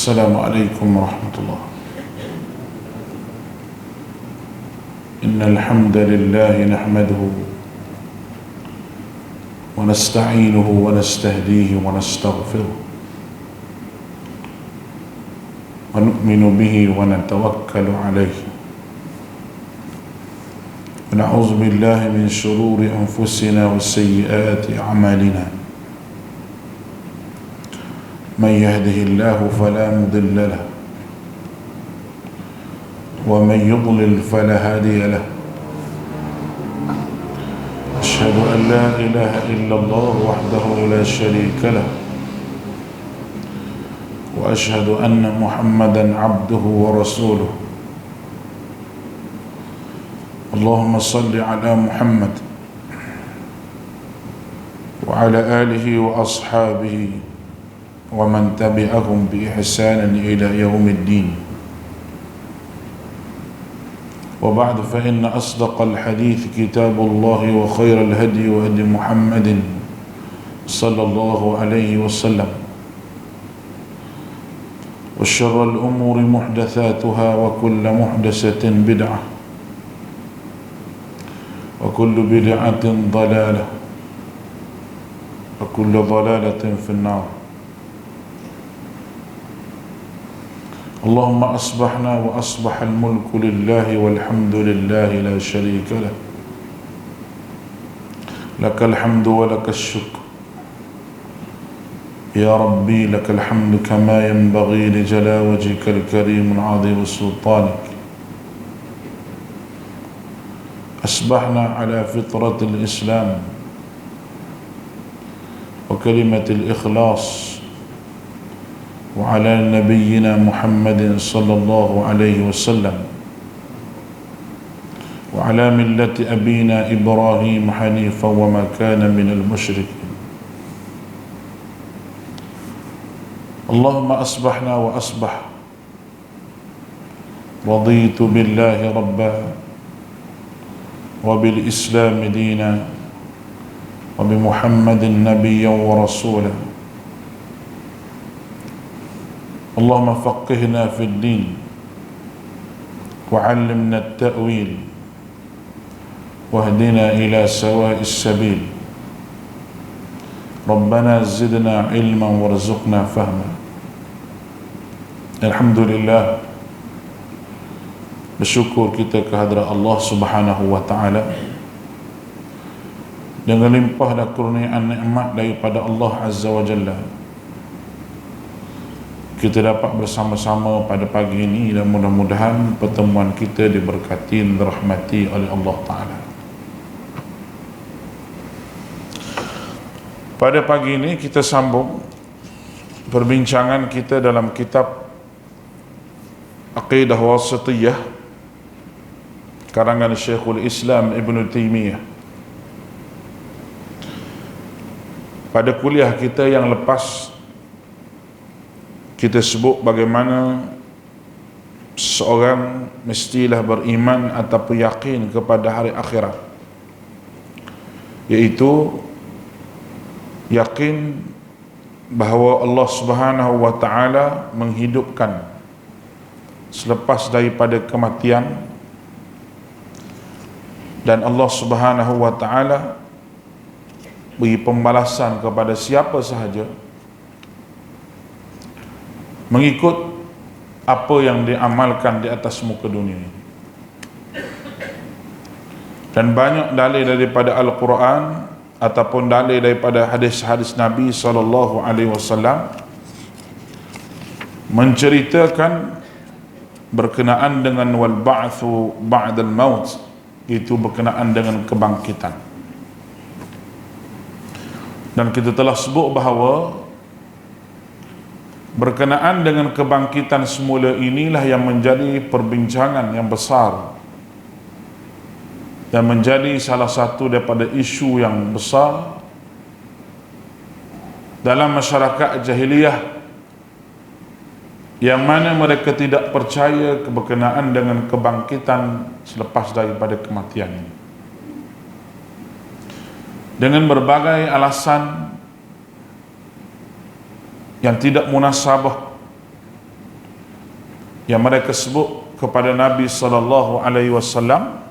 السلام عليكم ورحمة الله. إن الحمد لله نحمده ونستعينه ونستهديه ونستغفره ونؤمن به ونتوكل عليه ونعوذ بالله من شرور أنفسنا وسيئات أعمالنا. من يهده الله فلا مضل له ومن يضلل فلا هادي له. أشهد أن لا إله إلا الله وحده لا شريك له وأشهد أن محمدا عبده ورسوله. اللهم صل على محمد وعلى آله وأصحابه ومن تبعهم بإحسان إلى يوم الدين. وبعد فإن أصدق الحديث كتاب الله وخير الهدي وهدي محمد صلى الله عليه وسلم وشر الأمور محدثاتها وكل محدثة بدعة وكل بدعة ضلالة وكل ضلالة في النار. اللهم أصبحنا وأصبح الملك لله والحمد لله لا شريك له. لك الحمد ولك الشكر يا ربي، لك الحمد كما ينبغي لجلال وجهك الكريم العظيم سلطانك. أصبحنا على فطرة الإسلام وكلمة الإخلاص وعلى نبينا محمد صلى الله عليه وسلم وعلى ملة أبينا إبراهيم حنيفا وما كان من المشركين. اللهم أصبحنا وأصبح رضيت بالله ربا وبالإسلام دينا وبمحمد نبيا ورسولا. اللهم فقهنا في الدين وعلمنا التأويل واهدنا إلى سواء السبيل. ربنا زدنا علما وارزقنا فهما. Alhamdulillah, bersyukur kita kehadrat Allah Subhanahu wa taala dengan limpah dan kurniaan nikmat daripada Allah Azza wa Jalla. Kita dapat bersama-sama pada pagi ini dan mudah-mudahan pertemuan kita diberkati dan dirahmati oleh Allah Ta'ala. Pada pagi ini kita sambung perbincangan kita dalam kitab Aqidah Wasithiyah karangan Syekhul Islam Ibn Taymiyah. Pada kuliah kita yang lepas kita sebut bagaimana seorang mestilah beriman ataupun yakin kepada hari akhirat, iaitu yakin bahawa Allah Subhanahu wa taala menghidupkan selepas daripada kematian, dan Allah Subhanahu wa taala beri pembalasan kepada siapa sahaja mengikut apa yang diamalkan di atas muka dunia ini. Dan banyak dalil daripada Al-Quran ataupun dalil daripada hadis-hadis Nabi SAW menceritakan berkenaan dengan wal ba'thu ba'dal maut, itu berkenaan dengan kebangkitan. Dan kita telah sebut bahawa berkenaan dengan kebangkitan semula inilah yang menjadi perbincangan yang besar dan menjadi salah satu daripada isu yang besar dalam masyarakat jahiliyah, yang mana mereka tidak percaya berkenaan dengan kebangkitan selepas daripada kematian ini, dengan berbagai alasan yang tidak munasabah yang mereka sebut kepada Nabi sallallahu alaihi wasallam.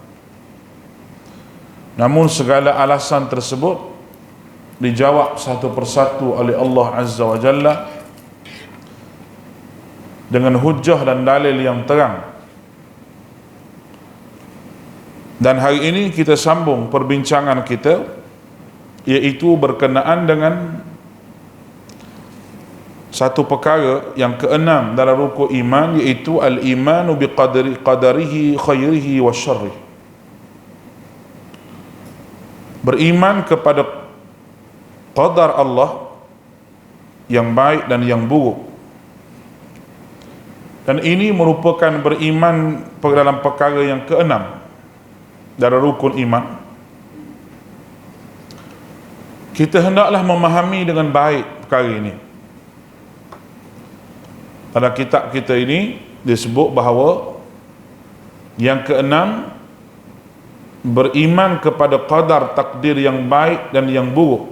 Namun segala alasan tersebut dijawab satu persatu oleh Allah Azza wa Jalla dengan hujjah dan dalil yang terang. Dan hari ini kita sambung perbincangan kita, iaitu berkenaan dengan satu perkara yang keenam dalam rukun iman, iaitu al-imanu qadarihi khairihi wa syarrih. Beriman kepada qadar Allah yang baik dan yang buruk. Dan ini merupakan beriman dalam perkara yang keenam dalam rukun iman. Kita hendaklah memahami dengan baik perkara ini. Pada kitab kita ini disebut bahawa yang keenam, beriman kepada qadar takdir yang baik dan yang buruk.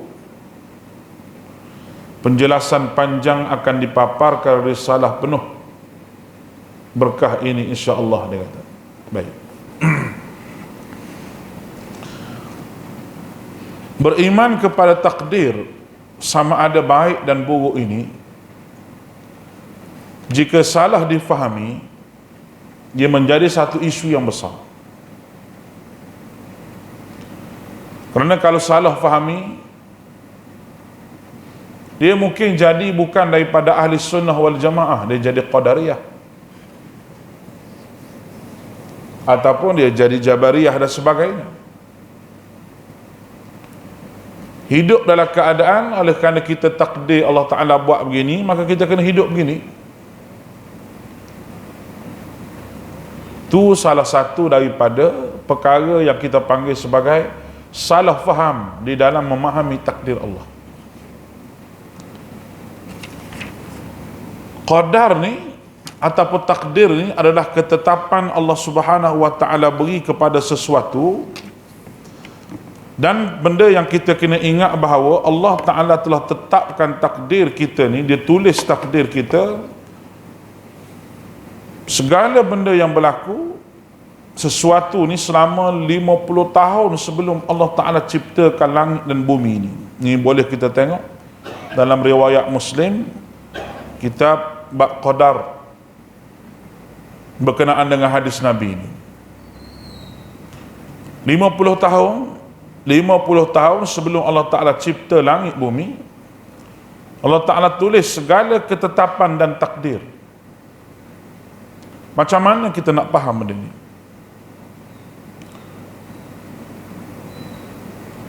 Penjelasan panjang akan dipaparkan risalah penuh berkah ini insya-Allah, dia kata. Baik. Beriman kepada takdir sama ada baik dan buruk ini, jika salah difahami, dia menjadi satu isu yang besar. Kerana kalau salah fahami, dia mungkin jadi bukan daripada ahli sunnah wal jamaah, dia jadi qadariyah, ataupun dia jadi jabariyah dan sebagainya. Hidup dalam keadaan oleh kerana kita takdir Allah Ta'ala buat begini, maka kita kena hidup begini. Itu salah satu daripada perkara yang kita panggil sebagai salah faham di dalam memahami takdir Allah. Qadar ni ataupun takdir ni adalah ketetapan Allah Subhanahu wa Ta'ala beri kepada sesuatu, dan benda yang kita kena ingat bahawa Allah Ta'ala telah tetapkan takdir kita ni, dia tulis takdir kita. Segala benda yang berlaku, sesuatu ni selama 50 tahun sebelum Allah Ta'ala ciptakan langit dan bumi ni. Ni boleh kita tengok dalam riwayat Muslim, kitab Bab Qadar, berkenaan dengan hadis Nabi ni. 50 tahun sebelum Allah Ta'ala cipta langit bumi, Allah Ta'ala tulis segala ketetapan dan takdir. Macam mana kita nak faham benda ni?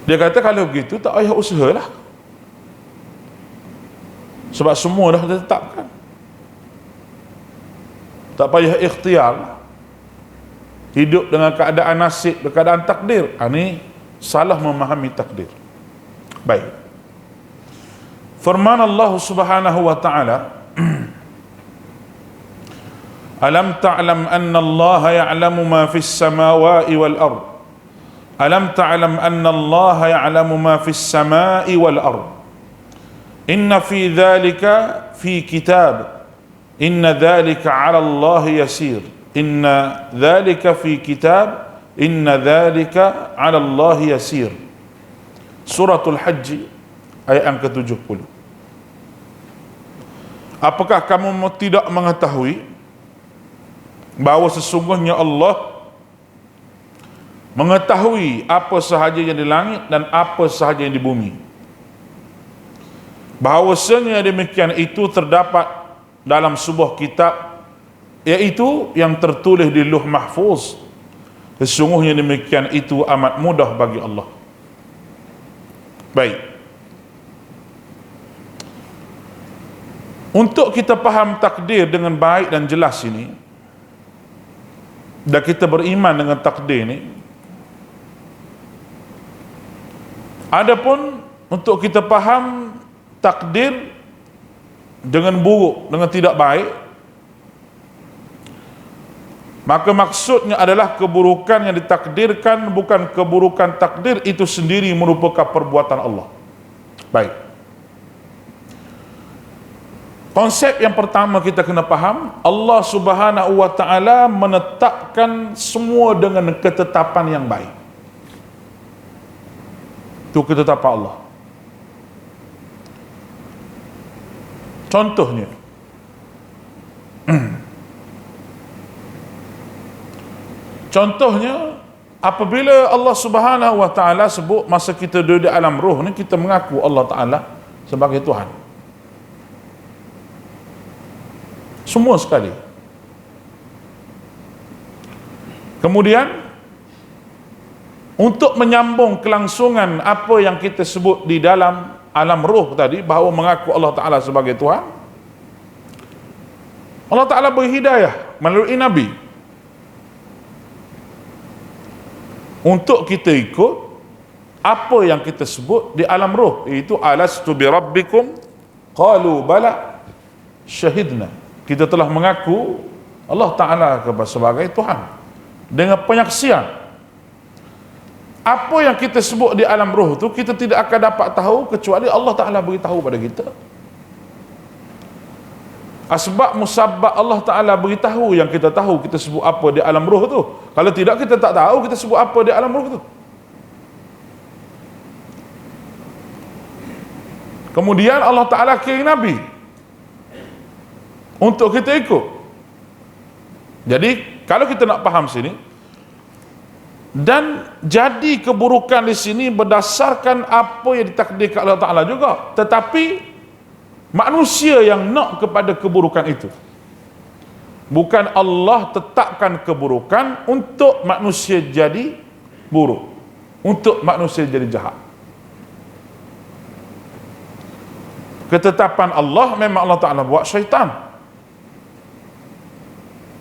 Dia kata kalau begitu tak payah usahalah, sebab semua dah ditetapkan. Tak payah ikhtiar, hidup dengan keadaan nasib, keadaan takdir. Ini salah memahami takdir. Baik. Firman Allah Subhanahu wa Ta'ala, Alam ta'lam anna Allah ya'lamu ma fis samawati wal ard. Alam ta'lam anna Allah ya'lamu ma fis samai wal ard. Inna fi dhalika fi kitab. Inna dhalika 'ala Allah yasir. Inna dhalika fi kitab. Inna dhalika 'ala Allah yasir. Suratul Hajj ayat yang ke-70. Apakah kamu tidak mengetahui bahawa sesungguhnya Allah mengetahui apa sahaja yang di langit dan apa sahaja yang di bumi? Bahawasanya demikian itu terdapat dalam sebuah kitab, iaitu yang tertulis di Lauh Mahfuz. Sesungguhnya demikian itu amat mudah bagi Allah. Baik. Untuk kita faham takdir dengan baik dan jelas ini, dan kita beriman dengan takdir ini, adapun untuk kita faham takdir dengan buruk, dengan tidak baik, maka maksudnya adalah keburukan yang ditakdirkan, bukan keburukan takdir itu sendiri merupakan perbuatan Allah. Baik. Konsep yang pertama kita kena faham, Allah Subhanahu wa taala menetapkan semua dengan ketetapan yang baik. Itu ketetapan Allah. Contohnya, apabila Allah Subhanahu wa taala sebut masa kita duduk di alam roh ni, kita mengaku Allah Taala sebagai Tuhan. Semua sekali. Kemudian untuk menyambung kelangsungan apa yang kita sebut di dalam alam roh tadi, bahawa mengaku Allah Ta'ala sebagai Tuhan, Allah Ta'ala beri hidayah melalui Nabi untuk kita ikut apa yang kita sebut di alam roh, iaitu alastu bi rabbikum qalu bala syahidna. Kita telah mengaku Allah Ta'ala sebagai Tuhan dengan penyaksian. Apa yang kita sebut di alam roh tu kita tidak akan dapat tahu kecuali Allah Ta'ala beritahu pada kita. Asbab musabab Allah Ta'ala beritahu yang kita tahu kita sebut apa di alam roh tu. Kalau tidak, kita tak tahu kita sebut apa di alam roh tu. Kemudian Allah Ta'ala kirim Nabi untuk kita ikut. Jadi kalau kita nak faham sini, dan jadi keburukan di sini berdasarkan apa yang ditakdirkan Allah Ta'ala juga, tetapi manusia yang nak kepada keburukan itu. Bukan Allah tetapkan keburukan untuk manusia jadi buruk, untuk manusia jadi jahat. Ketetapan Allah, memang Allah Ta'ala buat syaitan,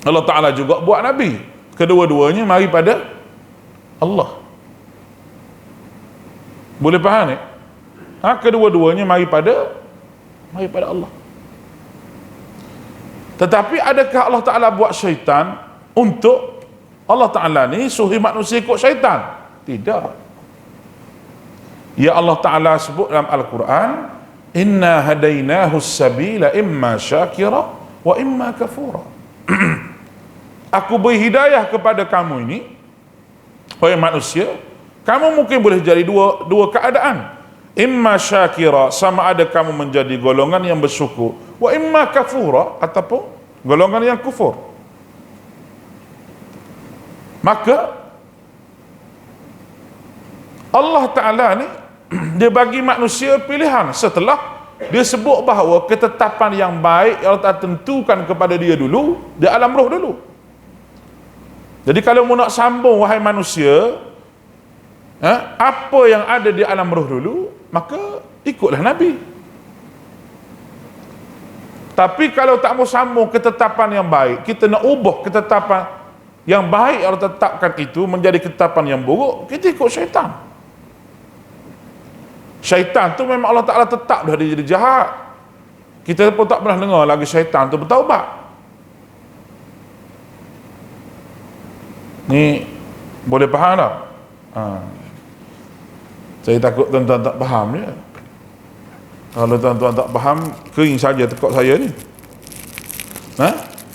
Allah Ta'ala juga buat Nabi. Kedua-duanya mari pada Allah. Boleh faham ni? Kedua-duanya mari pada Allah. Tetapi adakah Allah Ta'ala buat syaitan untuk Allah Ta'ala ni suruh manusia ikut syaitan? Tidak. Ya Allah Ta'ala sebut dalam Al-Quran, inna hadainahu sabila imma syakira wa imma kafura. Aku beri hidayah kepada kamu ini, wahai manusia, kamu mungkin boleh jadi dua keadaan. Imma syakira, sama ada kamu menjadi golongan yang bersyukur, wa imma kafura, ataupun golongan yang kufur. Maka Allah Ta'ala ni dia bagi manusia pilihan setelah dia sebut bahawa ketetapan yang baik Allah Ta'ala tentukan kepada dia dulu di alam roh dulu. Jadi kalau mu nak sambung wahai manusia, apa yang ada di alam roh dulu, maka ikutlah Nabi. Tapi kalau tak mau sambung ketetapan yang baik, kita nak ubah ketetapan yang baik Allah tetapkan itu menjadi ketetapan yang buruk, kita ikut syaitan. Syaitan tu memang Allah Ta'ala tetap dah dia jadi jahat. Kita pun tak pernah dengar lagi syaitan tu bertaubat. Ni boleh faham tak? Saya takut tuan-tuan tak faham je. Kalau tuan-tuan tak faham, kering saja tekuk saya ni.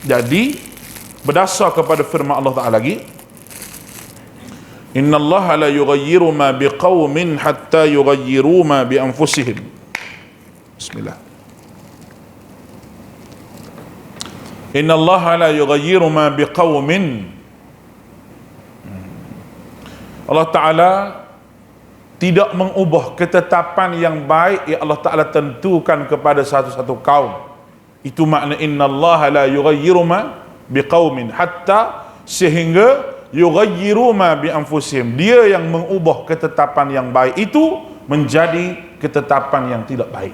Jadi berdasar kepada firman Allah Ta'ala lagi, innallaha la yughayyiru ma biqaumin hatta yughayyiru ma bi anfusihim. Bismillah. Innallaha la yughayyiru ma biqaumin, Allah Ta'ala tidak mengubah ketetapan yang baik yang Allah Ta'ala tentukan kepada satu-satu kaum. Itu makna innallaha la yughayyiru ma biqaumin hatta, sehingga yughayyiru ma bi anfusihim, dia yang mengubah ketetapan yang baik itu menjadi ketetapan yang tidak baik.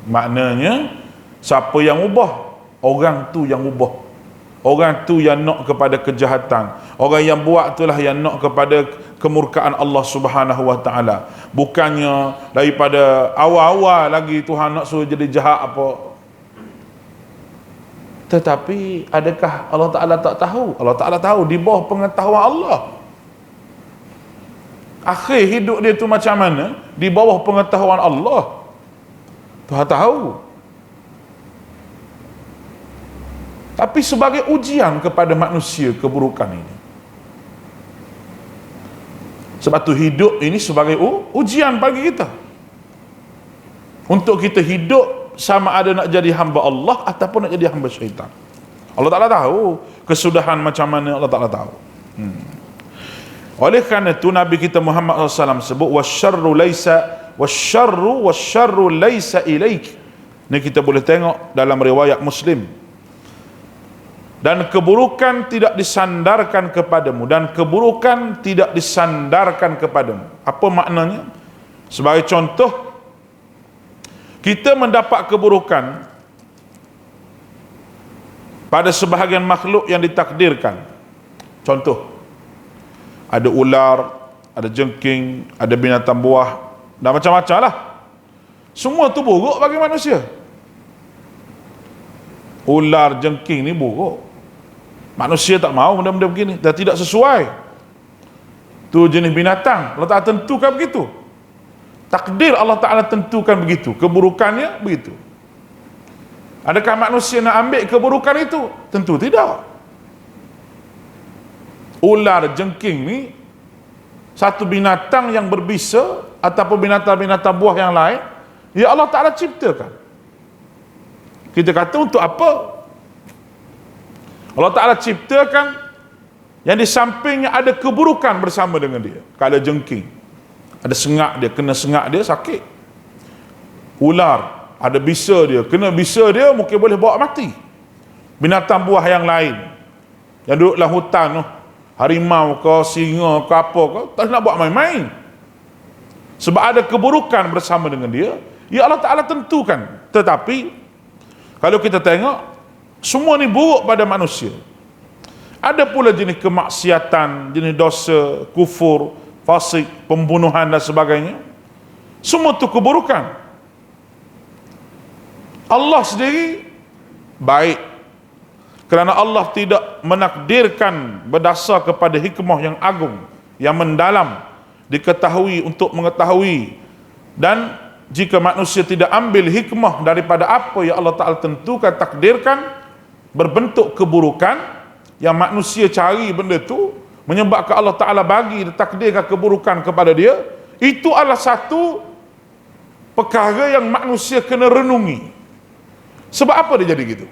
Maknanya siapa yang ubah? Orang tu yang ubah. Orang tu yang nak kepada kejahatan. Orang yang buat itulah yang nak kepada kemurkaan Allah Subhanahu wa Ta'ala. Bukannya daripada awal-awal lagi Tuhan nak suruh jadi jahat apa. Tetapi adakah Allah Ta'ala tak tahu? Allah Ta'ala tahu, di bawah pengetahuan Allah. Akhir hidup dia tu macam mana? Di bawah pengetahuan Allah. Tuhan tahu. tapi sebagai ujian kepada manusia keburukan ini. Sebab tu hidup ini sebagai ujian bagi kita, untuk kita hidup sama ada nak jadi hamba Allah ataupun nak jadi hamba syaitan. Allah Ta'ala tahu kesudahan macam mana, Allah Ta'ala tahu. Oleh kerana itu Nabi kita Muhammad SAW sebut wasyarru laisa ilaik. Ni kita boleh tengok dalam riwayat Muslim. Dan keburukan tidak disandarkan kepadamu, dan keburukan tidak disandarkan kepadamu. Apa maknanya? Sebagai contoh, kita mendapat keburukan pada sebahagian makhluk yang ditakdirkan. Contoh, ada ular, ada jengking, ada binatang buah, dan macam-macam lah. Semua tu buruk bagi manusia. Ular, jengking ni buruk. Manusia tak mahu benda-benda begini, dah tidak sesuai. Tu jenis binatang, Allah Ta'ala tentukan begitu. Takdir Allah Ta'ala tentukan begitu, keburukannya begitu. Adakah manusia nak ambil keburukan itu? Tentu tidak. Ular, jengking ni satu binatang yang berbisa, ataupun binatang-binatang buah yang lain, ya Allah Ta'ala ciptakan. Kita kata untuk apa? Allah Ta'ala ciptakan yang di sampingnya ada keburukan bersama dengan dia. Kalau jengking, ada sengak dia, kena sengak dia sakit. Ular, ada bisa dia, kena bisa dia mungkin boleh bawa mati. Binatang buah yang lain yang duduk dalam hutan tu, harimau ke, singa ke, apa ke, tak nak buat main-main. Sebab ada keburukan bersama dengan dia, ya Allah Ta'ala tentukan. Tetapi kalau kita tengok, semua ni buruk pada manusia. Ada pula jenis kemaksiatan, jenis dosa, kufur, fasik, pembunuhan dan sebagainya. Semua tu keburukan. Allah sendiri baik, kerana Allah tidak menakdirkan berdasar kepada hikmah yang agung, yang mendalam, diketahui untuk mengetahui. Dan jika manusia tidak ambil hikmah daripada apa yang Allah Ta'ala tentukan, takdirkan, berbentuk keburukan yang manusia cari benda tu, menyebabkan Allah Ta'ala bagi, takdirkan keburukan kepada dia, itu adalah satu perkara yang manusia kena renungi. Sebab apa dia jadi gitu?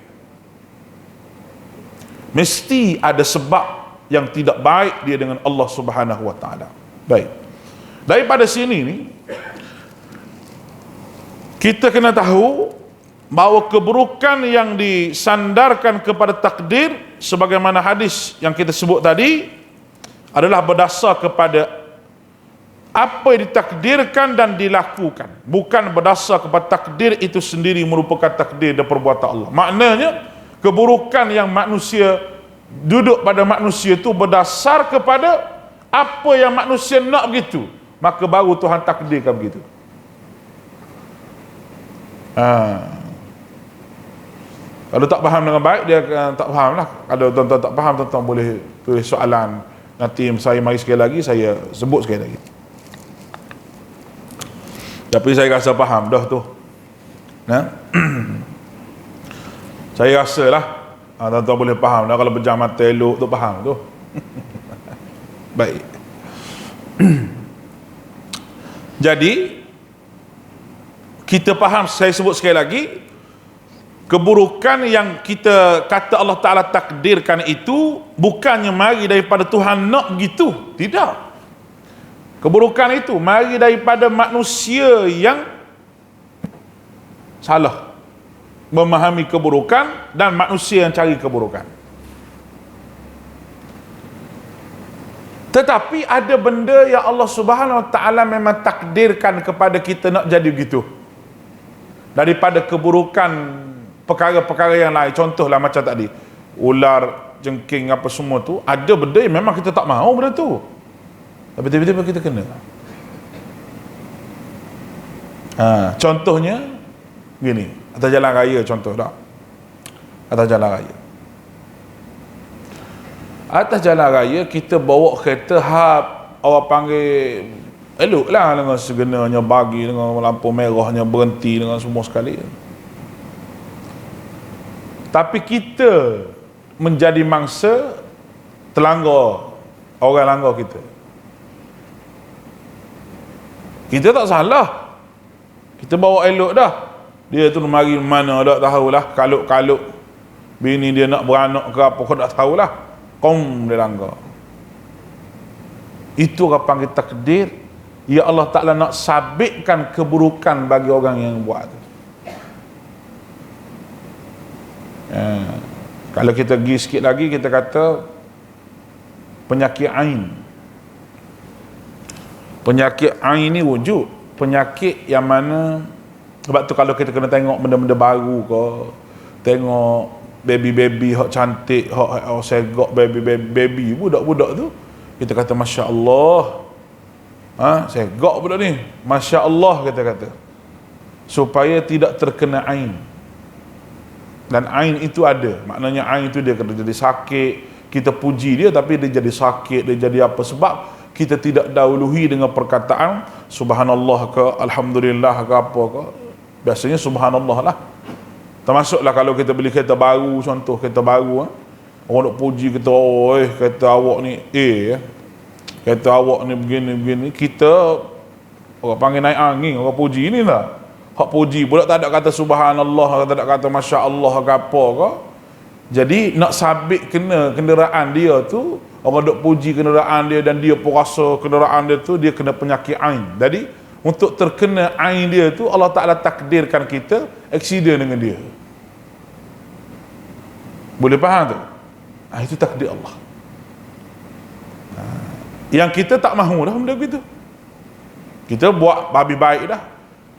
Mesti ada sebab yang tidak baik dia dengan Allah Subhanahu Wa Ta'ala. Baik, daripada sini ni kita kena tahu bahawa keburukan yang disandarkan kepada takdir, sebagaimana hadis yang kita sebut tadi, adalah berdasar kepada apa yang ditakdirkan dan dilakukan, bukan berdasar kepada takdir itu sendiri merupakan takdir dan perbuatan Allah. Maknanya keburukan yang manusia duduk pada manusia itu berdasar kepada apa yang manusia nak begitu, maka baru Tuhan takdirkan begitu. Kalau tak faham dengan baik, dia tak faham lah. Kalau tuan-tuan tak faham, tuan-tuan boleh tulis soalan. Nanti saya mari sekali lagi, saya sebut sekali lagi. Tapi saya rasa faham dah tu. Saya rasa lah tuan-tuan boleh faham dah. Kalau pejam mata elok tu faham tu. Baik. Jadi kita faham, saya sebut sekali lagi, keburukan yang kita kata Allah Ta'ala takdirkan itu bukannya mari daripada Tuhan nak begitu. Tidak. Keburukan itu mari daripada manusia yang salah memahami keburukan, dan manusia yang cari keburukan. Tetapi ada benda yang Allah Subhanahu Wa Ta'ala memang takdirkan kepada kita nak jadi begitu. Daripada keburukan perkara-perkara yang lain, contohlah macam tadi ular, jengking, apa semua tu, ada benda yang memang kita tak mahu benda tu, tapi tiba-tiba kita kena. Contohnya gini, atas jalan raya, contoh tak, atas jalan raya, atas jalan raya kita bawa kereta orang panggil eloklah, dengan segenanya bagi, dengan lampu merahnya berhenti, dengan semua sekali. Tapi kita menjadi mangsa terlanggar, orang langgar kita. Kita tak salah, kita bawa elok dah. Dia tu mari mana tak tahulah, kaluk-kaluk bini dia nak beranak ke apa kau tak tahulah, dia langgar. Itu orang panggil takdir. Ya Allah Ta'ala nak sabitkan keburukan bagi orang yang buat tu. Kalau kita pergi sikit lagi, kita kata penyakit ain. Penyakit ain ni wujud. Penyakit yang mana, sebab tu kalau kita kena tengok benda-benda baru ke, tengok baby-baby hak cantik, hak segak baby budak-budak tu, kita kata Masya Allah, segak budak ni, Masya Allah kita kata, supaya tidak terkena ain. Dan ain itu ada, maknanya ain itu dia kena jadi sakit. Kita puji dia tapi dia jadi sakit, dia jadi apa, sebab kita tidak dahului dengan perkataan subhanallah ke alhamdulillah ke apa ke. Biasanya subhanallah lah. Termasuklah kalau kita beli kereta baru, contoh kereta baru, orang nak puji kita, kereta awak ni kereta awak ni begini, kita orang panggil naik angin, orang puji ni lah. Hak puji pula tak ada kata subhanallah, tak ada kata masya Allah ke apa ke. Jadi nak sabit kena kenderaan dia tu, orang duk puji kenderaan dia dan dia pun rasa kenderaan dia tu dia kena penyakit ain. Jadi untuk terkena ain dia tu, Allah Ta'ala takdirkan kita aksiden dengan dia. Boleh faham tu? Itu takdir Allah. Yang kita tak mahu dah benda begitu. Kita buat babi baik dah.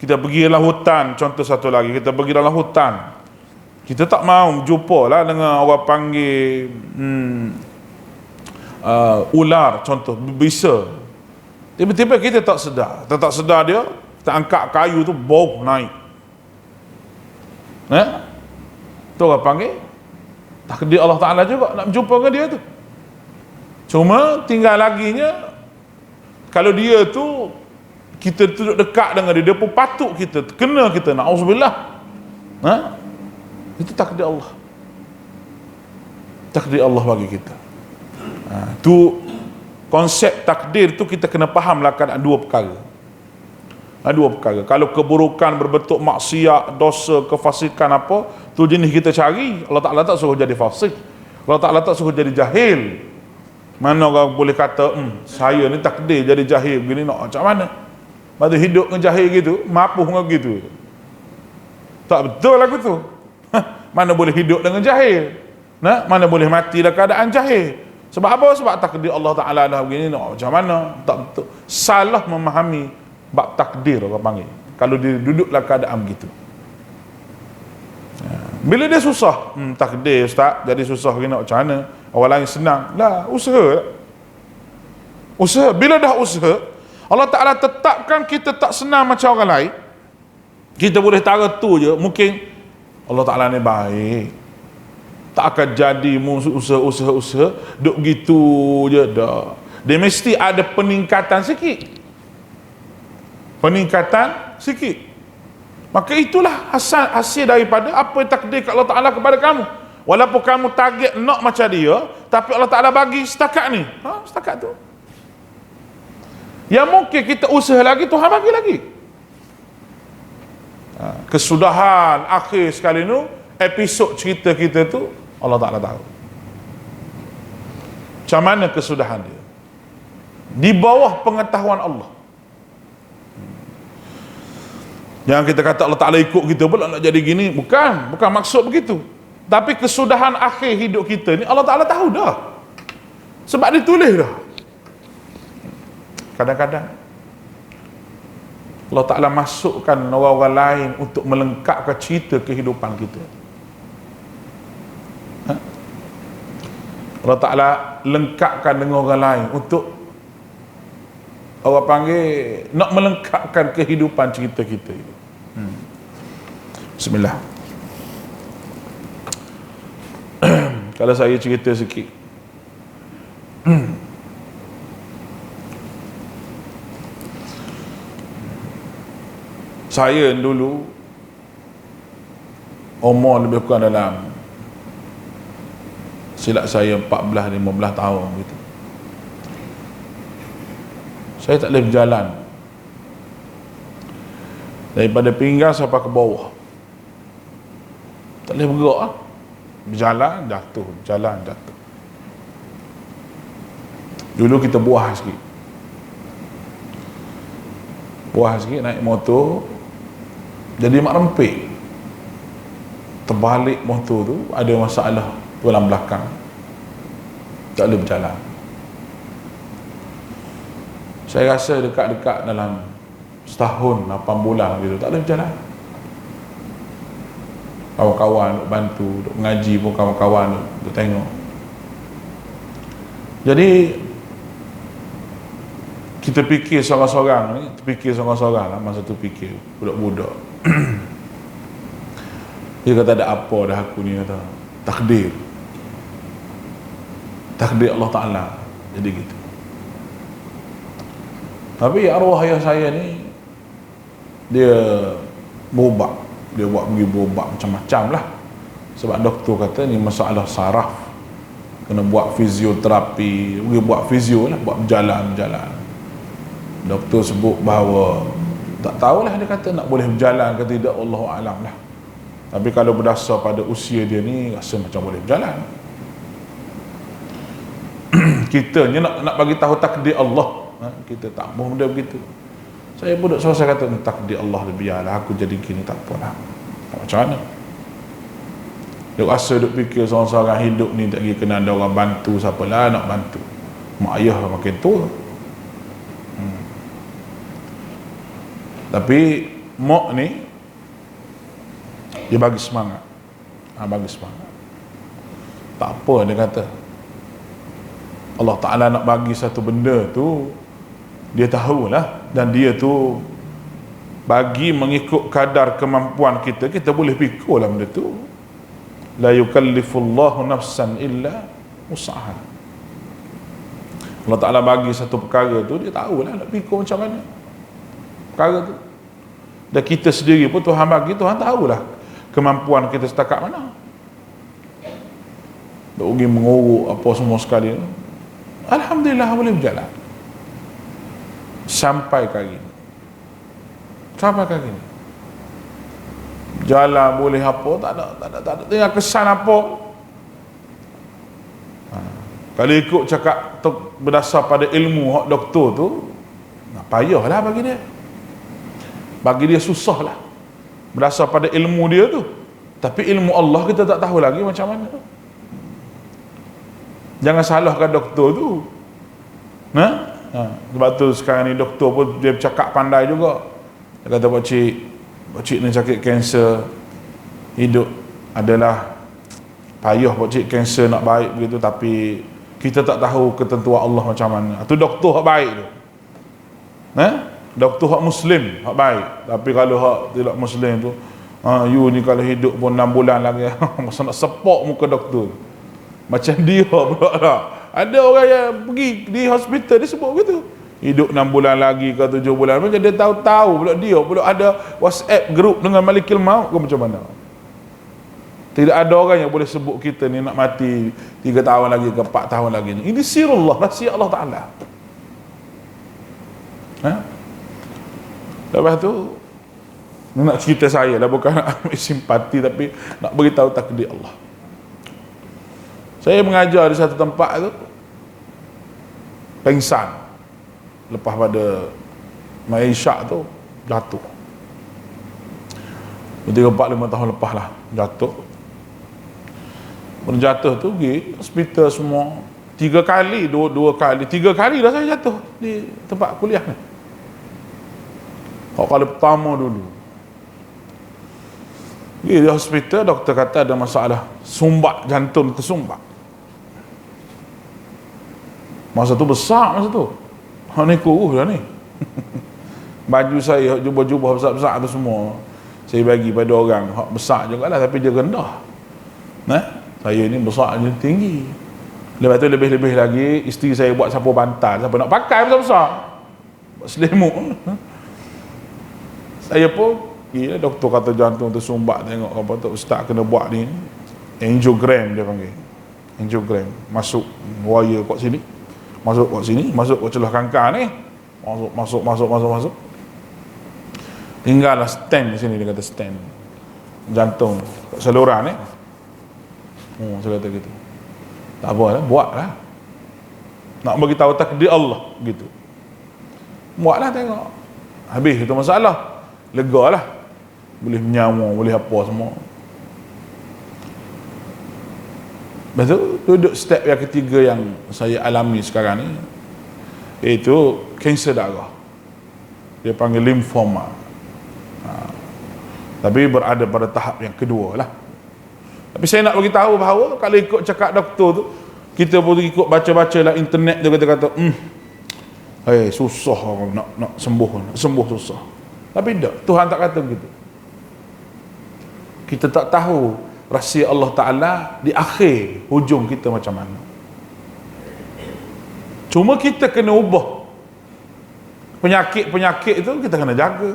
Kita pergi dalam hutan, contoh satu lagi, kita pergi dalam hutan, kita tak mahu jumpa lah dengan orang panggil ular, contoh bisa. Tiba-tiba kita tak sedar dia, kita angkat kayu tu, bau naik. Tu orang panggil takdir Allah Ta'ala juga nak berjumpa dengan dia tu. Cuma tinggal laginya, kalau dia tu kita duduk dekat dengan dia, dia pun patut kita, kena kita, na'udzubillah. Itu takdir Allah. Takdir Allah bagi kita. Tu konsep takdir tu kita kena faham lah kan dua perkara. Dua perkara. Kalau keburukan berbentuk maksiat, dosa, kefasikan apa, tu jenis kita cari. Allah Ta'ala tak suruh jadi fasik. Allah Ta'ala tak suruh jadi jahil. Mana orang boleh kata, saya ni takdir jadi jahil begini, nak macam mana? Lepas tu hidup dengan jahil gitu, mapuh dengan gitu. Tak betul lagu tu. Mana boleh hidup dengan jahil? Mana boleh mati dalam keadaan jahil? Sebab apa? Sebab takdir Allah Ta'ala dah begini, nak macam mana? Tak betul. Salah memahami bab takdir orang panggil. Kalau dia duduk dalam keadaan begitu. Bila dia susah, takdir Ustaz, jadi susah gini, nak macam mana? Orang lain senang. Lah, usaha. Usaha. Bila dah usaha, Allah Ta'ala tetapkan kita tak senang macam orang lain. Kita boleh tara tu je, mungkin Allah Ta'ala ni baik, tak akan jadi usaha-usaha duk gitu je dah. Dia mesti ada peningkatan sikit. Maka itulah hasil daripada apa yang takdir Allah Ta'ala kepada kamu. Walaupun kamu target nak macam dia, tapi Allah Ta'ala bagi setakat ni, setakat tu. Yang mungkin kita usaha lagi, Tuhan bagi lagi. Kesudahan akhir sekali tu, episod cerita kita tu, Allah Ta'ala tahu macam mana kesudahan dia, di bawah pengetahuan Allah. Yang kita kata Allah Ta'ala ikut kita pula nak jadi gini, bukan maksud begitu. Tapi kesudahan akhir hidup kita ni Allah Ta'ala tahu dah, sebab ditulis dah. Kadang-kadang Allah Ta'ala masukkan orang-orang lain untuk melengkapkan cerita kehidupan kita. Allah Ta'ala lengkapkan dengan orang lain untuk orang panggil nak melengkapkan kehidupan cerita kita itu. Bismillah. Kalau saya cerita sikit, saya dulu umur lebih kurang dalam silap saya 14-15 tahun gitu. Saya tak boleh berjalan daripada pinggang sampai ke bawah, tak boleh bergerak lah. Berjalan jatuh, berjalan jatuh. Dulu kita buah sikit naik motor, jadi mak rempik, terbalik motor tu, ada masalah tulang belakang, tak boleh berjalan. Saya rasa dekat-dekat dalam setahun 8 bulan gitu tak boleh berjalan. Kawan-kawan duk bantu, duk mengaji pun kawan-kawan duk tengok. Jadi kita fikir seorang-seorang ni, lah masa tu fikir budak-budak. Dia kata ada apa dah aku ni, kata takdir Allah Ta'ala jadi gitu. Tapi arwah ayah saya ni dia berubat, dia buat pergi berubat macam-macam lah. Sebab doktor kata ni masalah saraf, kena buat fizioterapi, pergi buat fizio lah, buat berjalan. Doktor sebut bahawa tak tahulah, dia kata nak boleh berjalan ke tidak, Allahu a'lam lah. Tapi kalau berdasar pada usia dia ni, rasa macam boleh berjalan. Kita ni nak bagi tahu takdir Allah, kita tak mahu benda begitu. Saya pun duk selesai kata takdir Allah, biarlah aku jadi gini, tak apalah, macam mana. Duk rasa duk fikir seorang-seorang hidup ni tak kira kena ada orang bantu, siapalah nak bantu. Mak ayah makin tua. Tapi mak ni dia bagi semangat, tak apa, dia kata Allah Ta'ala nak bagi satu benda tu, dia tahulah, dan dia tu bagi mengikut kadar kemampuan kita boleh pikul lah benda tu. La yukallifullahu nafsan illa wus'aha. Allah Ta'ala bagi satu perkara tu, dia tahulah nak pikul macam mana perkara tu. Dan kita sendiri pun Tuhan bagi, Tuhan tahulah kemampuan kita setakat mana. Tak pergi menguruk apa semua sekali. Alhamdulillah boleh berjalan sampai kali ni. Jalan boleh apa, tak ada tinggal kesan apa. Kalau ikut cakap berdasar pada ilmu hak doktor tu, nak payahlah bagi dia susah lah berdasar pada ilmu dia tu. Tapi ilmu Allah kita tak tahu lagi macam mana. Jangan salahkan doktor tu. Sebab tu sekarang ni doktor pun dia bercakap pandai juga. Dia kata pakcik ni sakit kanser, hidup adalah payah pakcik, kanser nak baik begitu, tapi kita tak tahu ketentuan Allah macam mana. Tu doktor hak baik tu. Doktor hak Muslim hak baik. Tapi kalau hak tidak Muslim tu, you ni kalau hidup pun 6 bulan lagi masa nak sepok muka doktor macam dia pula lah. Ada orang yang pergi di hospital dia sebut begitu, hidup 6 bulan lagi ke 7 bulan, macam dia tahu-tahu pula dia pula ada WhatsApp group dengan Malikil Maut ke macam mana. Tidak ada orang yang boleh sebut kita ni nak mati 3 tahun lagi ke 4 tahun lagi ni. Ini sirullah, rahsia Allah Ta'ala. Lepas tu nak cerita saya lah, bukan nak ambil simpati, tapi nak beritahu takdir Allah. Saya mengajar di satu tempat tu, pengsan lepas pada mai isyak tu, jatuh 3-4-5 tahun lepas lah jatuh. Jatuh tu pergi hospital semua 3 kali, 2 kali 3 kali dah saya jatuh di tempat kuliah ni. Kali pertama dulu pergi di hospital, doktor kata ada masalah sumbat jantung tersumbat. Masa tu besar, masa tu ni kurus dah ni. Baju saya jubah-jubah besar-besar tu semua saya bagi pada orang hak besar jugalah, tapi dia rendah. Saya ni besar je, tinggi. Lepas tu lebih-lebih lagi isteri saya buat sapu bantal, siapa nak pakai besar-besar, buat selimut. Saya pun gila, doktor kata jantung tersumbat, tengok apa tu ustaz kena buat ni angiogram dia panggil. angiogram, masuk wire kat sini, masuk kat sini, masuk kat celah kangkar ni, masuk. Tinggallah stand di sini, dia kata stand jantung kat saluran ni. Saya kata gitu. Tak apalah, buatlah. Nak bagi tahu takdir Allah gitu. Buatlah tengok. Habis itu masalah. Legalah. Boleh menyawa, boleh apa semua. Lepas tu duduk step yang ketiga yang saya alami sekarang ni, iaitu kanser darah. Dia panggil limfoma. Tapi berada pada tahap yang kedua lah. Tapi saya nak bagi tahu bahawa kalau ikut cakap doktor tu, kita boleh ikut baca-baca lah internet tu, kata susah nak sembuh susah. Tapi tak, Tuhan tak kata begitu. Kita tak tahu rahsia Allah Ta'ala di akhir hujung kita macam mana. Cuma kita kena ubah penyakit-penyakit itu, kita kena jaga.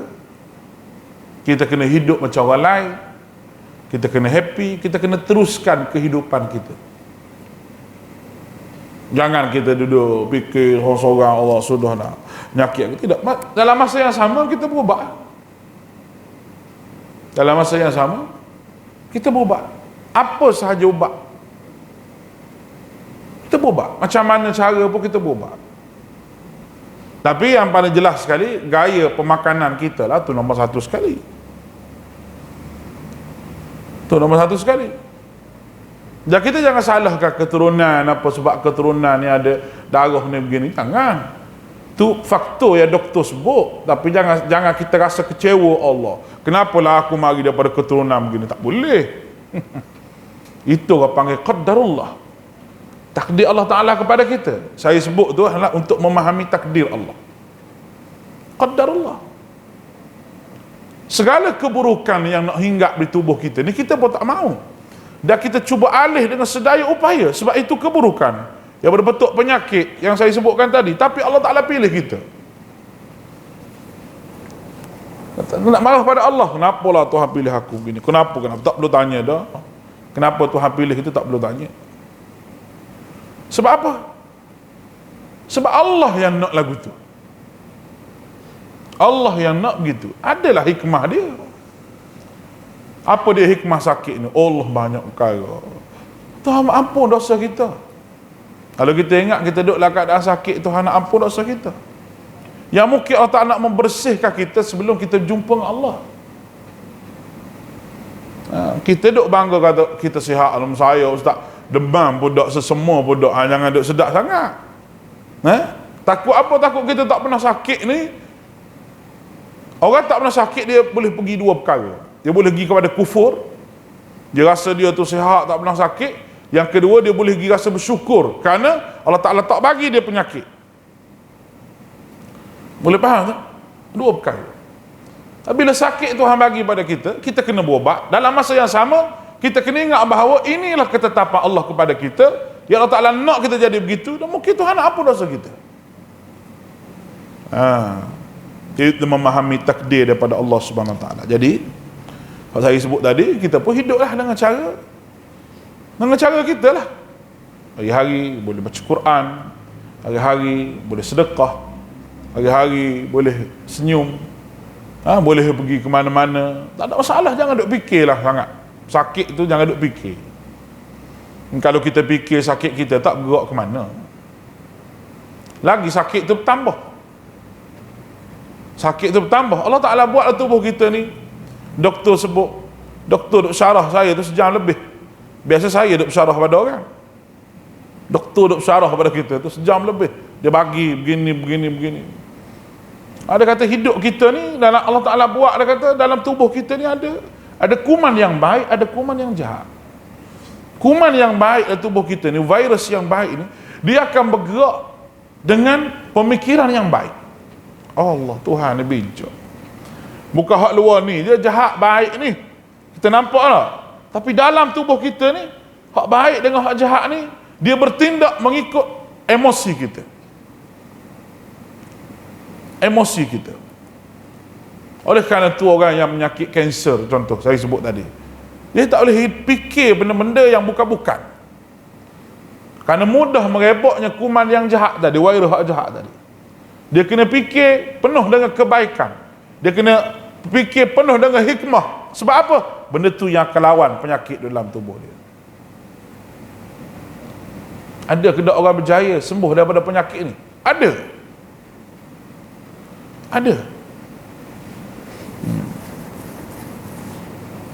Kita kena hidup macam orang lain. Kita kena happy, kita kena teruskan kehidupan kita. Jangan kita duduk fikir seorang Allah sudah nak nyakit. Tidak. Dalam masa yang sama kita berubah. Dalam masa yang sama kita berubah. Apa sahaja ubah. Kita berubah. Macam mana cara pun kita berubah. Tapi yang paling jelas sekali, gaya pemakanan kita lah tu nombor satu sekali. Tu nombor satu sekali. Dan kita jangan salahkan keturunan apa, sebab keturunan ni ada darah ni begini. Jangan. Tu faktor yang doktor sebut. Tapi jangan kita rasa kecewa Allah. Kenapalah aku mari daripada keturunan begini? Tak boleh. Itu orang panggil qadarullah. Takdir Allah Ta'ala kepada kita. Saya sebut tu adalah untuk memahami takdir Allah. Qadarullah. Segala keburukan yang nak hinggap di tubuh kita ni, kita pun tak mahu. Dan kita cuba alih dengan sedaya upaya. Sebab itu keburukan yang berbentuk penyakit yang saya sebutkan tadi. Tapi Allah Ta'ala pilih kita. Nak marah pada Allah. Kenapalah Tuhan pilih aku begini? Kenapa? Tak perlu tanya dah. Kenapa Tuhan pilih itu tak perlu tanya. Sebab apa? Sebab Allah yang nak lagu tu. Allah yang nak begitu. Adalah hikmah dia. Apa dia hikmah sakit ni? Allah banyak perkara. Tuhan ampun dosa kita. Kalau kita ingat kita duduk dalam keadaan sakit, Tuhan nak ampun dosa kita. Yang mungkin Allah tak nak membersihkan kita sebelum kita jumpa dengan Allah. Kita duduk bangga kata kita sihat. Alam saya Ustaz, demam pun duduk, sesemua pun duduk. Jangan duduk sedap sangat. Takut apa? Takut kita tak pernah sakit ni. Orang tak pernah sakit, dia boleh pergi dua perkara. Dia boleh pergi kepada kufur. Dia rasa dia tu sihat, tak pernah sakit. Yang kedua, dia boleh pergi rasa bersyukur kerana Allah Ta'ala tak bagi dia penyakit. Boleh faham tak? Dua perkara. Bila sakit Tuhan bagi pada kita, kita kena berubat. Dalam masa yang sama, kita kena ingat bahawa inilah ketetapan Allah kepada kita. Ya Allah Ta'ala nak kita jadi begitu, dan mungkin Tuhan nak ampun dosa kita. Kita memahami takdir daripada Allah Subhanahu Wa Taala. Jadi, kalau saya sebut tadi, kita pun hiduplah dengan cara kita lah. Hari-hari boleh baca Quran, hari-hari boleh sedekah, hari-hari boleh senyum, boleh pergi ke mana-mana. Tak ada masalah, jangan duk fikirlah sangat. Sakit tu jangan duk fikir. Kalau kita fikir sakit kita, tak gerak ke mana. Lagi sakit tu bertambah. Sakit tu bertambah. Allah Ta'ala buatlah tubuh kita ni. Doktor sebut, doktor duk syarah saya tu sejam lebih. Biasa saya duk syarah pada orang. Doktor duk syarah pada kita tu sejam lebih. Dia bagi begini. Ada kata hidup kita ni, dalam Allah Ta'ala buat, ada kata dalam tubuh kita ni ada kuman yang baik, ada kuman yang jahat. Kuman yang baik dalam tubuh kita ni, virus yang baik ni, dia akan bergerak dengan pemikiran yang baik. Allah, Tuhan ni bijak. Bukan hak luar ni, dia jahat baik ni. Kita nampak tak? Tapi dalam tubuh kita ni, hak baik dengan hak jahat ni, dia bertindak mengikut emosi kita. Emosi kita. Oleh kerana tu orang yang menyakit kanser, contoh saya sebut tadi, dia tak boleh fikir benda-benda yang bukan-bukan. Kerana mudah merebaknya kuman yang jahat tadi, virus yang jahat tadi. Dia kena fikir penuh dengan kebaikan. Dia kena fikir penuh dengan hikmah. Sebab apa? Benda tu yang akan lawan penyakit dalam tubuh dia. Ada ke tak orang berjaya sembuh daripada penyakit ni? Ada. Ada.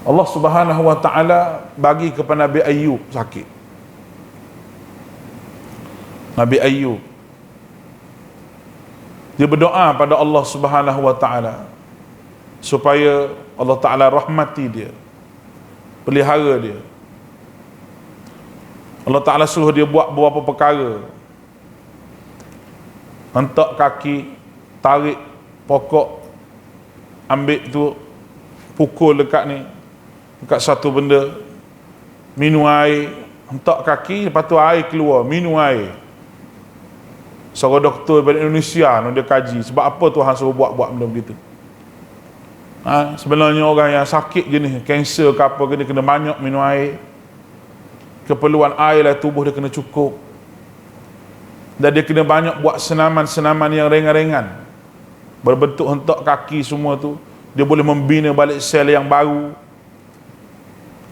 Allah Subhanahu wa taala bagi kepada Nabi Ayub sakit. Nabi Ayub dia berdoa pada Allah Subhanahu wa taala supaya Allah taala rahmati dia, pelihara dia. Allah taala suruh dia buat beberapa perkara. Hentak kaki, tarik pokok, ambil tu, pukul dekat ni, dekat satu benda, minum air, hentak kaki, lepas tu air keluar, minum air. Seorang doktor daripada Indonesia dia kaji sebab apa Tuhan suruh buat benda begitu. Sebenarnya orang yang sakit jenis kanser ke apa ke, dia kena banyak minum air. Keperluan air lah tubuh dia kena cukup. Dan dia kena banyak buat senaman-senaman yang ringan-ringan, berbentuk hentak kaki semua tu. Dia boleh membina balik sel yang baru.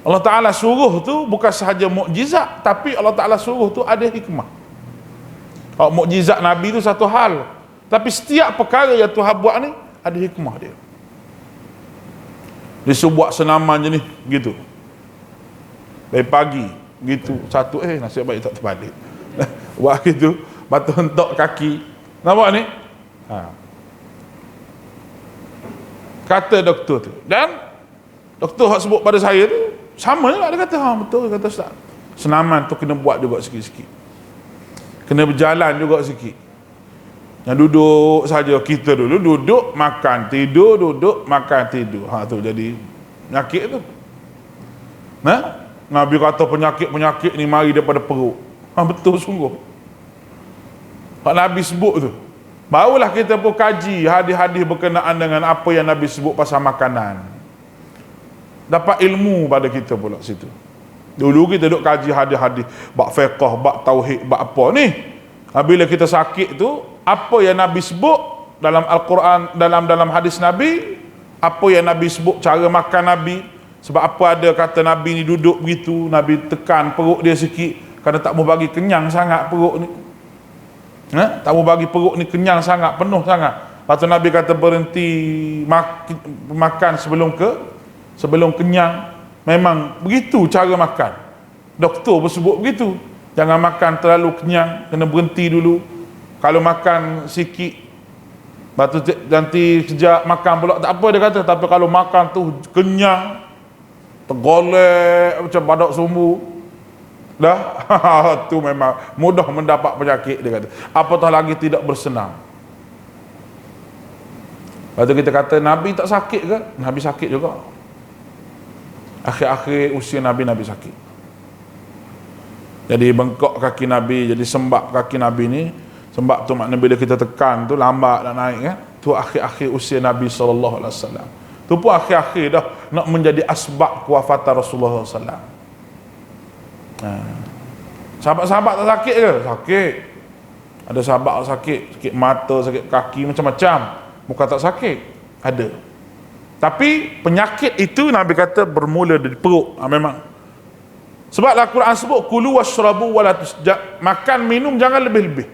Allah Ta'ala suruh tu bukan sahaja mukjizat, tapi Allah Ta'ala suruh tu ada hikmah. Kalau mukjizat Nabi tu satu hal, tapi setiap perkara yang Tuhan buat ni ada hikmah dia. Dia suruh buat senaman je ni gitu, dari pagi gitu satu, nasib baik tak terbalik. Buat gitu, batu hentak kaki. Nampak ni? Kata doktor tu, dan doktor hak sebut pada saya tu sama juga. Dia kata betul, dia kata Ustaz, senaman tu kena buat juga sikit-sikit, kena berjalan juga sikit. Yang duduk saja, kita dulu duduk makan tidur, duduk makan tidur, tu jadi penyakit tu. Nabi kata penyakit ni mari daripada perut. Betul sungguh hak Nabi sebut tu. Barulah kita pun kaji hadis-hadis berkenaan dengan apa yang Nabi sebut pasal makanan, dapat ilmu pada kita pula situ. Dulu kita duk kaji hadis-hadis bab fiqh, bab tauhid, bab apa ni. Bila kita sakit tu, apa yang Nabi sebut dalam Al-Quran, dalam hadis Nabi, apa yang Nabi sebut cara makan Nabi. Sebab apa ada kata Nabi ni duduk begitu, Nabi tekan perut dia sikit kerana tak mau bagi kenyang sangat perut ni. Tak mau bagi perut ni kenyang sangat, penuh sangat. Lepas tu Nabi kata berhenti makan sebelum kenyang. Memang begitu cara makan. Doktor pun sebut begitu. Jangan makan terlalu kenyang, kena berhenti dulu. Kalau makan sikit, lepas tu nanti sejak makan pula tak apa dia kata. Tapi kalau makan tu kenyang, tergolek macam badak sumbu, dah tu memang mudah mendapat penyakit dia kata. Apatah lagi tidak bersenam. Lepas tu kita kata Nabi tak sakit ke? Nabi sakit juga. Akhir-akhir usia Nabi sakit. Jadi bengkok kaki Nabi, jadi sembab kaki Nabi ni. Sembab tu makna bila kita tekan tu lambat nak naik kan. Tu akhir-akhir usia Nabi SAW. Tu pun akhir-akhir dah nak menjadi asbab kewafatan Rasulullah SAW. Sahabat-sahabat tak sakit ke? Sakit. Ada sahabat sakit, sakit mata, sakit kaki, macam-macam. Bukan tak sakit, ada. Tapi penyakit itu Nabi kata bermula dari perut. Memang. Sebab Al-Quran sebut kulu washrabu wala makan minum jangan lebih-lebih.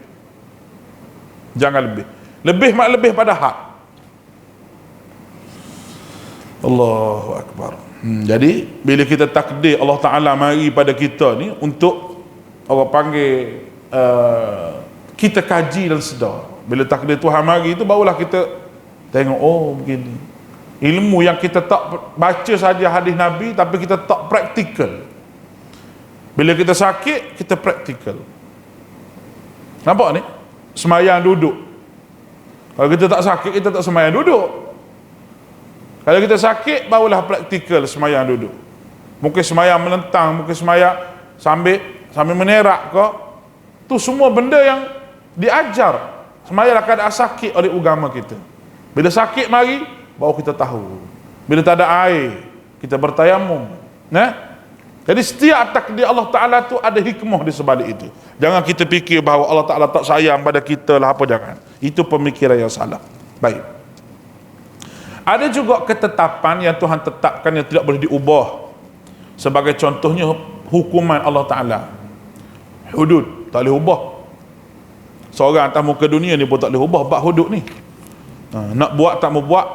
Jangan lebih. Lebih pada had. Allahu Akbar. Jadi bila kita takdir Allah Ta'ala mari pada kita ni untuk orang panggil kita kaji dan sedar. Bila takdir Tuhan mari itu barulah kita tengok, oh begini. Ilmu yang kita tak baca saja hadis Nabi tapi kita tak praktikal. Bila kita sakit kita praktikal. Nampak ni? Semayang duduk. Kalau kita tak sakit kita tak semayang duduk. Kalau kita sakit barulah praktikal semayang duduk. Mungkin semayang melentang, mungkin semayang sambil menerak ke. Tu semua benda yang diajar semayang keadaan sakit oleh agama kita. Bila sakit mari baru kita tahu. Bila tak ada air kita bertayamum, Jadi setiap takdir Allah Ta'ala tu ada hikmah di sebalik itu. Jangan kita fikir bahawa Allah Ta'ala tak sayang pada kita lah, apa, jangan. Itu pemikiran yang salah. Baik. Ada juga ketetapan yang Tuhan tetapkan yang tidak boleh diubah. Sebagai contohnya hukuman Allah Ta'ala. Hudud, tak boleh ubah. Seorang atas muka dunia ni pun tak boleh ubah bab hudud ni. Nak buat tak mau buat,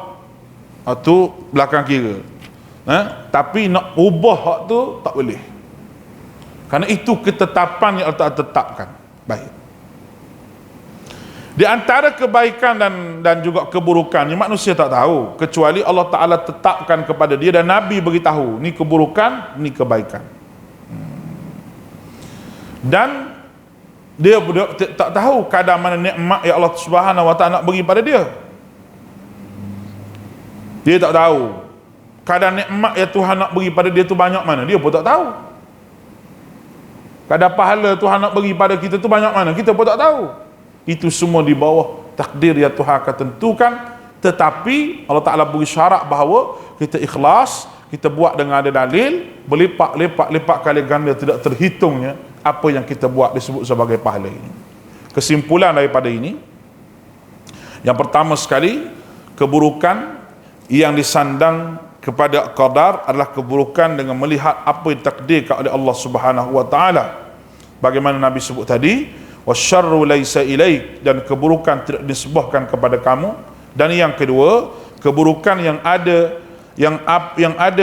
tu belakang kira. Tapi nak ubah hak tu tak boleh. Kerana itu ketetapan yang Allah Ta'ala tetapkan. Baik. Di antara kebaikan dan juga keburukan ni manusia tak tahu, kecuali Allah Ta'ala tetapkan kepada dia dan Nabi beritahu, ni keburukan, ni kebaikan. Dan dia tak tahu kadar mana nikmat yang Allah Subhanahu Wa Ta'ala nak bagi pada dia. Dia tak tahu kadar nikmat yang Tuhan nak bagi pada dia tu banyak mana, dia pun tak tahu. Kadar pahala Tuhan nak bagi pada kita tu banyak mana, kita pun tak tahu. Itu semua di bawah takdir yang Tuhan akan tentukan. Tetapi Allah Ta'ala beri syarat bahawa kita ikhlas, kita buat dengan ada dalil, berlipat kali ganda, tidak terhitungnya apa yang kita buat disebut sebagai pahala ini. Kesimpulan daripada ini, yang pertama sekali, keburukan yang disandang kepada qadar adalah keburukan dengan melihat apa yang ditakdirkan oleh Allah Subhanahu Wa Ta'ala. Bagaimana Nabi sebut tadi, wasyarru laisa ilaik, dan keburukan tidak disebabkan kepada kamu. Dan yang kedua, keburukan yang ada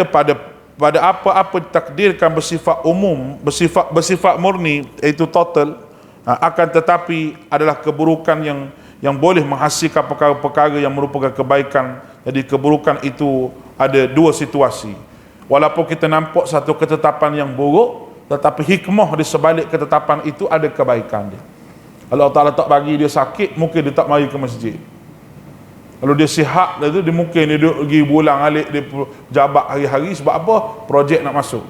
pada apa-apa ditakdirkan bersifat umum, bersifat murni, iaitu total, akan tetapi adalah keburukan yang boleh menghasilkan perkara-perkara yang merupakan kebaikan. Jadi keburukan itu ada dua situasi. Walaupun kita nampak satu ketetapan yang buruk, tetapi hikmah di sebalik ketetapan itu ada kebaikan dia. Kalau Allah Ta'ala tak bagi dia sakit, mungkin dia tak mari ke masjid. Kalau dia sihat, dia mungkin dia duduk pergi bulang alik, dia jabat hari-hari. Sebab apa? Projek nak masuk.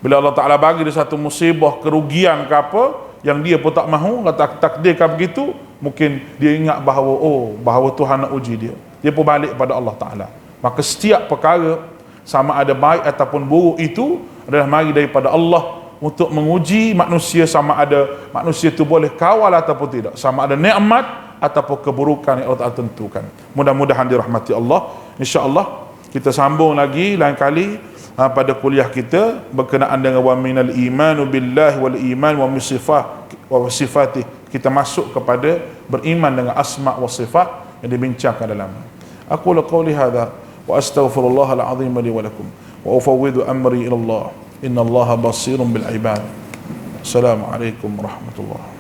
Bila Allah Ta'ala bagi dia satu musibah, kerugian ke apa, yang dia pun tak mahu, takdirkan begitu, mungkin dia ingat bahawa Tuhan nak uji dia. Dia pun balik pada Allah Ta'ala. Maka setiap perkara, sama ada baik ataupun buruk, itu adalah mari daripada Allah untuk menguji manusia, sama ada manusia itu boleh kawal ataupun tidak, sama ada nikmat ataupun keburukan yang Allah Ta'ala tentukan. Mudah-mudahan dirahmati Allah. InsyaAllah kita sambung lagi lain kali pada kuliah kita berkenaan dengan wa minal imanu billahi wal iman wa sifatih. Kita masuk kepada beriman dengan asma' wa sifat yang dibincangkan dalam. Aku qawli hadha wa astaghfirullahal azim li wa lakum wa ufawwidu amri ila Allah. Inna Allah basirun bil ibad. Assalamualaikum warahmatullahi